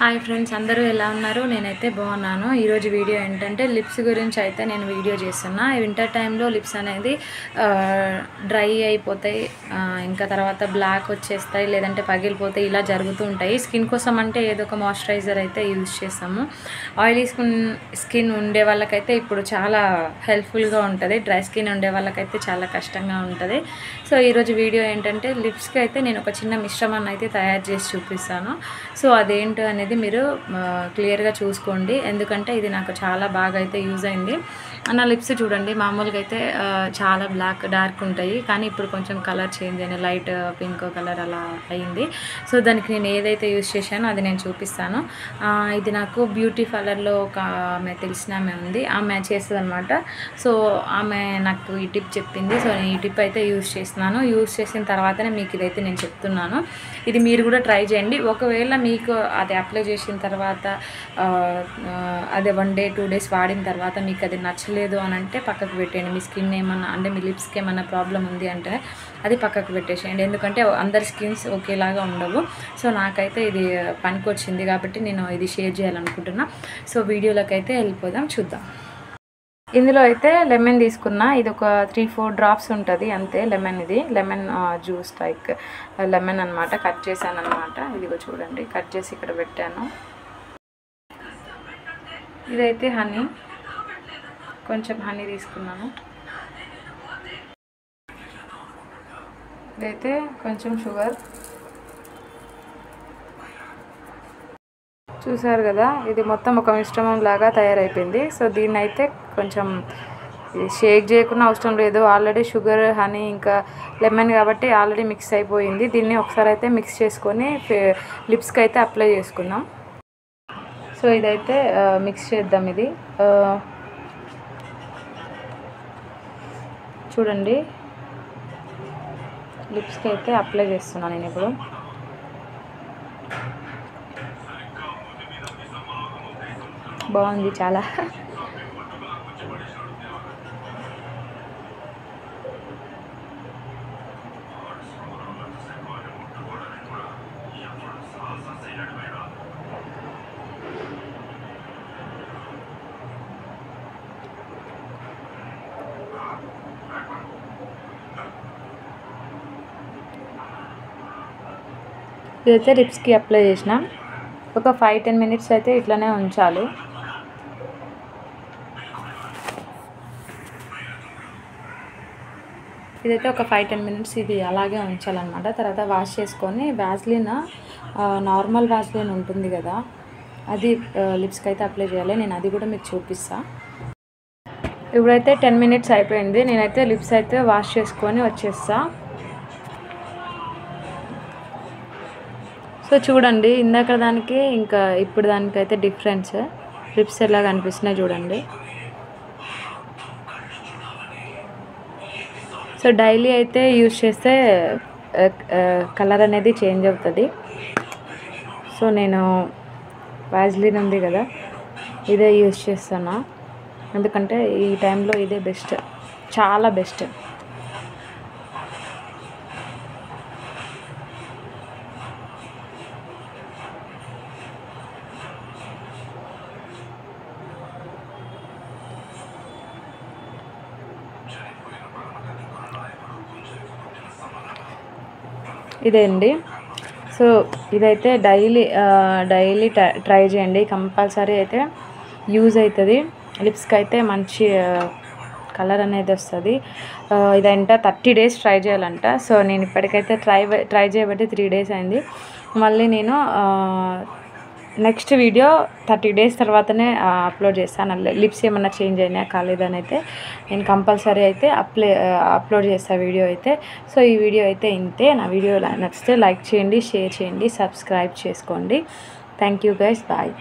Hi friends, అందరూ ఎలా ఉన్నారు? నేనైతే బాగున్నాను. ఈరోజు వీడియో ఏంటంటే లిప్స్ గురించి అయితే నేను వీడియో చేస్తున్నా. వింటర్ టైంలో లిప్స్ అనేది డ్రై అయిపోతాయి, ఇంకా తర్వాత బ్లాక్ వచ్చేస్తాయి, లేదంటే పగిలిపోతాయి, ఇలా జరుగుతూ ఉంటాయి. స్కిన్ కోసం అంటే ఏదో ఒక మాయిశ్చరైజర్ అయితే యూజ్ చేస్తాము. ఆయిలీ స్కిన్ ఉండే వాళ్ళకైతే ఇప్పుడు చాలా హెల్ప్ఫుల్గా ఉంటుంది. డ్రై స్కిన్ ఉండే వాళ్ళకైతే చాలా కష్టంగా ఉంటుంది. సో ఈరోజు వీడియో ఏంటంటే లిప్స్కి అయితే నేను ఒక చిన్న మిశ్రమాన్ని అయితే తయారు చేసి చూపిస్తాను. సో అదేంటో అనేది మీరు క్లియర్గా చూసుకోండి, ఎందుకంటే ఇది నాకు చాలా బాగా అయితే యూజ్ అయింది. నా లిప్స్ చూడండి, మామూలుగా అయితే చాలా డార్క్ ఉంటాయి, కానీ ఇప్పుడు కొంచెం కలర్ చేంజ్ అయిన లైట్ పింక్ కలర్ అలా అయింది. సో దానికి నేను ఏదైతే యూజ్ చేశానో అది నేను చూపిస్తాను. ఇది నాకు బ్యూటీ పార్లర్లో ఒక ఆమె తెలిసిన ఆమె ఉంది, ఆమె చేస్తుంది అనమాట. సో ఆమె నాకు ఈ టిప్ చెప్పింది. సో నేను ఈ టిప్ అయితే యూజ్ చేస్తున్నాను. యూజ్ చేసిన తర్వాతనే మీకు ఇదైతే నేను చెప్తున్నాను. ఇది మీరు కూడా ట్రై చేయండి. ఒకవేళ మీకు అది అప్లై చేసిన తర్వాత అదే 1 day 2 days వాడిన తర్వాత మీకు అది నచ్చలేదు అని అంటే పక్కకు పెట్టేయండి. మీ స్కిన్ ఏమన్నా అంటే మీ లిప్స్కి ఏమన్నా ప్రాబ్లం ఉంది అంటే అది పక్కకు పెట్టేసేయండి, ఎందుకంటే అందరి స్కిన్స్ ఒకేలాగా ఉండవు. సో నాకైతే ఇది పనికొచ్చింది కాబట్టి నేను ఇది షేర్ చేయాలనుకుంటున్నా. సో వీడియోలోకి అయితే వెళ్ళిపోదాం, చూద్దాం. ఇందులో అయితే లెమన్ తీసుకున్నా. ఇది ఒక 3-4 drops ఉంటుంది అంతే. ఇది లెమన్ జ్యూస్ టైక్ లెమన్ అనమాట. కట్ చేశాను అనమాట. ఇదిగో చూడండి, కట్ చేసి ఇక్కడ పెట్టాను. ఇదైతే హనీ, కొంచెం హనీ తీసుకున్నాను. ఇదైతే కొంచెం షుగర్. చూసారు కదా, ఇది మొత్తం ఒక మిశ్రమం లాగా తయారైపోయింది. సో దీన్ని అయితే కొంచెం షేక్ చేయకుండా అవసరం లేదు, ఆల్రెడీ షుగర్ హనీ ఇంకా లెమన్ కాబట్టి ఆల్రెడీ మిక్స్ అయిపోయింది. దీన్ని ఒకసారి అయితే మిక్స్ చేసుకొని లిప్స్కి అయితే అప్లై చేసుకుందాం. సో ఇదైతే మిక్స్ చేద్దాం. ఇది చూడండి, లిప్స్కి అయితే అప్లై చేస్తున్నాను నేను ఇప్పుడు. బాగుంది చాలా. ఇదైతే లిప్స్కి అప్లై చేసిన ఒక 5-10 minutes అయితే ఇట్లానే ఉంచాలి. ఇదైతే ఒక 5-10 minutes ఇది అలాగే ఉంచాలన్నమాట. తర్వాత వాష్ చేసుకొని వ్యాజ్లిన్, నార్మల్ వ్యాజ్లిన్ ఉంటుంది కదా, అది లిప్స్కి అయితే అప్లై చేయాలి. నేను అది కూడా మీకు చూపిస్తాను. ఇప్పుడైతే 10 minutes అయిపోయింది. నేనైతే లిప్స్ అయితే వాష్ చేసుకొని వచ్చేస్తా. సో చూడండి, ఇందాక దానికి ఇంకా ఇప్పుడు దానికైతే డిఫరెన్స్, లిప్స్ ఎలా కనిపిస్తున్నాయి చూడండి. సో డైలీ అయితే యూజ్ చేస్తే కలర్ అనేది చేంజ్ అవుతుంది. సో నేను వ్యాజ్లిన్ ఉంది కదా, ఇదే యూజ్ చేస్తున్నా, ఎందుకంటే ఈ టైంలో ఇదే బెస్ట్, చాలా బెస్ట్. ఇదే అండి. సో ఇదైతే డైలీ ట్రై చేయండి, కంపల్సరీ అయితే యూజ్ అవుతుంది. లిప్స్కి అయితే మంచి కలర్ అనేది వస్తుంది. ఇదంతా 30 days ట్రై చేయాలంట. సో నేను ఇప్పటికైతే ట్రై చేయబట్టి 3 days అయింది. మళ్ళీ నేను నెక్స్ట్ వీడియో 30 days తర్వాతనే అప్లోడ్ చేస్తాను. లిప్స్ ఏమన్నా చేంజ్ అయినా కాలేదని అయితే నేను కంపల్సరీ అయితే అప్లోడ్ చేస్తాను వీడియో అయితే. సో ఈ వీడియో అయితే ఇంతే. నా వీడియో నచ్చితే లైక్ చేయండి, షేర్ చేయండి, సబ్స్క్రైబ్ చేసుకోండి. Thank you guys, bye.